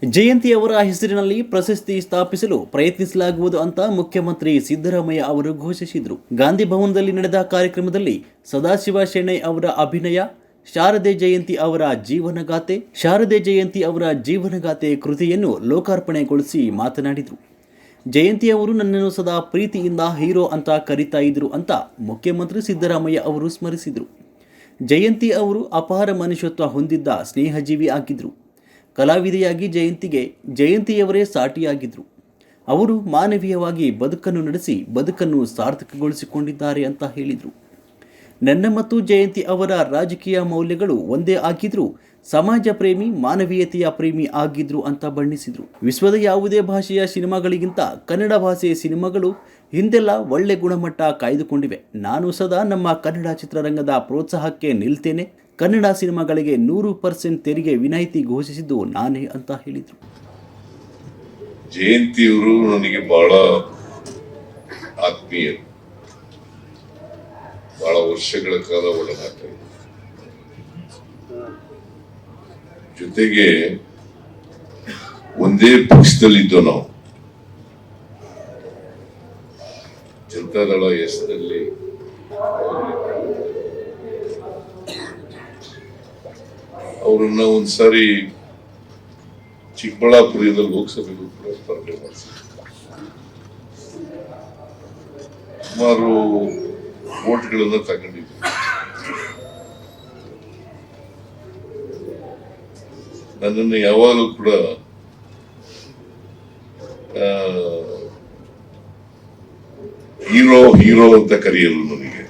ಜಯಂತಿ ಅವರ ಹೆಸರಿನಲ್ಲಿ ಪ್ರಶಸ್ತಿ ಸ್ಥಾಪಿಸಲು ಪ್ರಯತ್ನಿಸಲಾಗುವುದು ಅಂತ ಮುಖ್ಯಮಂತ್ರಿ ಸಿದ್ದರಾಮಯ್ಯ ಅವರು ಘೋಷಿಸಿದರು. ಗಾಂಧಿ ಭವನದಲ್ಲಿ ನಡೆದ ಕಾರ್ಯಕ್ರಮದಲ್ಲಿ ಸದಾಶಿವ ಶೆಣೈ ಅವರ ಅಭಿನಯ, ಶಾರದೆ ಜಯಂತಿ ಅವರ ಜೀವನಗಾಥೆ ಕೃತಿಯನ್ನು ಲೋಕಾರ್ಪಣೆಗೊಳಿಸಿ ಮಾತನಾಡಿದರು. ಜಯಂತಿ ಅವರು ನನ್ನನ್ನು ಸದಾ ಪ್ರೀತಿಯಿಂದ ಹೀರೋ ಅಂತ ಕರೀತಾ ಇದ್ರು ಅಂತ ಮುಖ್ಯಮಂತ್ರಿ ಸಿದ್ದರಾಮಯ್ಯ ಅವರು ಸ್ಮರಿಸಿದರು. ಜಯಂತಿ ಅವರು ಅಪಾರ ಮನುಷ್ಯತ್ವ ಹೊಂದಿದ್ದ ಸ್ನೇಹಜೀವಿ ಆಗಿದ್ದರು. ಕಲಾವಿದೆಯಾಗಿ ಜಯಂತಿಯವರೇ ಸಾಟಿಯಾಗಿದ್ದರು. ಅವರು ಮಾನವೀಯವಾಗಿ ಬದುಕನ್ನು ನಡೆಸಿ ಬದುಕನ್ನು ಸಾರ್ಥಕಗೊಳಿಸಿಕೊಂಡಿದ್ದಾರೆ ಅಂತ ಹೇಳಿದರು. ನನ್ನ ಮತ್ತು ಜಯಂತಿ ಅವರ ರಾಜಕೀಯ ಮೌಲ್ಯಗಳು ಒಂದೇ ಆಗಿದ್ರು, ಸಮಾಜ ಪ್ರೇಮಿ, ಮಾನವೀಯತೆಯ ಪ್ರೇಮಿ ಆಗಿದ್ರು ಅಂತ ಬಣ್ಣಿಸಿದರು. ವಿಶ್ವದ ಯಾವುದೇ ಭಾಷೆಯ ಸಿನಿಮಾಗಳಿಗಿಂತ ಕನ್ನಡ ಭಾಷೆಯ ಸಿನಿಮಾಗಳು ಹಿಂದೆಲ್ಲ ಒಳ್ಳೆ ಗುಣಮಟ್ಟ ಕಾಯ್ದುಕೊಂಡಿವೆ. ನಾನು ಸದಾ ನಮ್ಮ ಕನ್ನಡ ಚಿತ್ರರಂಗದ ಪ್ರೋತ್ಸಾಹಕ್ಕೆ ನಿಲ್ತೇನೆ. ಕನ್ನಡ ಸಿನಿಮಾಗಳಿಗೆ 100% ತೆರಿಗೆ ವಿನಾಯಿತಿ ಘೋಷಿಸಿದ್ದು ನಾನೇ ಅಂತ ಹೇಳಿದರು. ಜಯಂತಿಯವರು ನನಗೆ ಬಹಳ ಆತ್ಮೀಯರು, ಬಹಳ ವರ್ಷಗಳ ಕಾಲ ಒಡನಾಟ, ಜೊತೆಗೆ ಒಂದೇ ಪಕ್ಷದಲ್ಲಿದ್ದೋ ನಾವು. ಜನತಾದಳ ಹೆಸರಲ್ಲಿ ಅವರನ್ನ ಒಂದ್ಸಾರಿ ಚಿಕ್ಕಬಳ್ಳಾಪುರದಲ್ಲಿ ಲೋಕಸಭೆಗೂ ಕೂಡ ಸ್ಪರ್ಧೆ ಮಾಡಿಸಿದ್ರು. ಸುಮಾರು ವೋಟ್ಗಳನ್ನು ತಗೊಂಡಿದ್ರು. ನನ್ನನ್ನು ಯಾವಾಗಲೂ ಕೂಡ ಹೀರೋ ಅಂತ ಕರೆಯಲು ನನಗೆ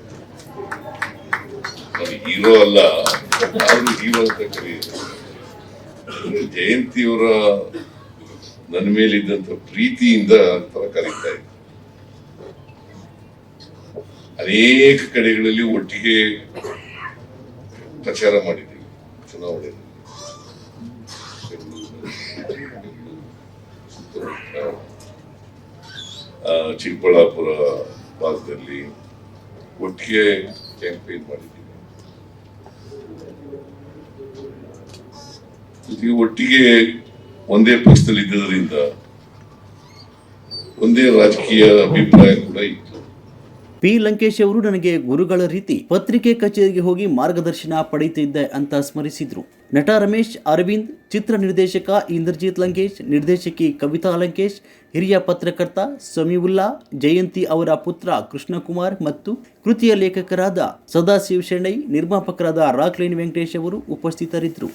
ಹೀರೋ ಅಲ್ಲ, ನಾನು ಹೀರೋ ಅಂತ ಕರೆಯೋದು. ಜಯಂತಿಯವರ ನನ್ನ ಮೇಲಿದ್ದಂತ ಪ್ರೀತಿಯಿಂದ ಅಂತರ ಕರೀತಾ ಇದ್ದೆ. ಅನೇಕ ಕಡೆಗಳಲ್ಲಿ ಒಟ್ಟಿಗೆ ಪ್ರಚಾರ ಮಾಡಿದ್ದೀವಿ. ಚುನಾವಣೆ ಚಿಕ್ಕಬಳ್ಳಾಪುರ ಭಾಗದಲ್ಲಿ ಒಟ್ಟಿಗೆ ಕ್ಯಾಂಪೇನ್ ಮಾಡಿದ್ದೀವಿ. ಒಟ್ಟಿಗೆ ಒಂದೇ ಪಕ್ಷದಲ್ಲಿ ಇದ್ದದರಿಂದ ಒಂದೇ ರಾಜಕೀಯ ಅಭಿಪ್ರಾಯ ಕೂಡ ಇತ್ತು. ಪಿ ಲಂಕೇಶ್ ಅವರು ನನಗೆ ಗುರುಗಳ ರೀತಿ ಪತ್ರಿಕೆ ಕಚೇರಿಗೆ ಹೋಗಿ ಮಾರ್ಗದರ್ಶನ ಪಡೆಯುತ್ತಿದ್ದೆ ಅಂತ ಸ್ಮರಿಸಿದ್ರು. ನಟ ರಮೇಶ್ ಅರವಿಂದ್, ಚಿತ್ರ ನಿರ್ದೇಶಕ ಇಂದ್ರಜಿತ್ ಲಂಕೇಶ್, ನಿರ್ದೇಶಕಿ ಕವಿತಾ ಲಂಕೇಶ್, ಹಿರಿಯ ಪತ್ರಕರ್ತ ಸಮೀವುಲ್ಲಾ, ಜಯಂತಿ ಅವರ ಪುತ್ರ ಕೃಷ್ಣಕುಮಾರ್ ಮತ್ತು ಕೃತಿಯ ಲೇಖಕರಾದ ಸದಾಶಿವ ಶೆಣೈ, ನಿರ್ಮಾಪಕರಾದ ರಾಕ್ಲೈನ್ ವೆಂಕಟೇಶ್ ಅವರು ಉಪಸ್ಥಿತರಿದ್ದರು.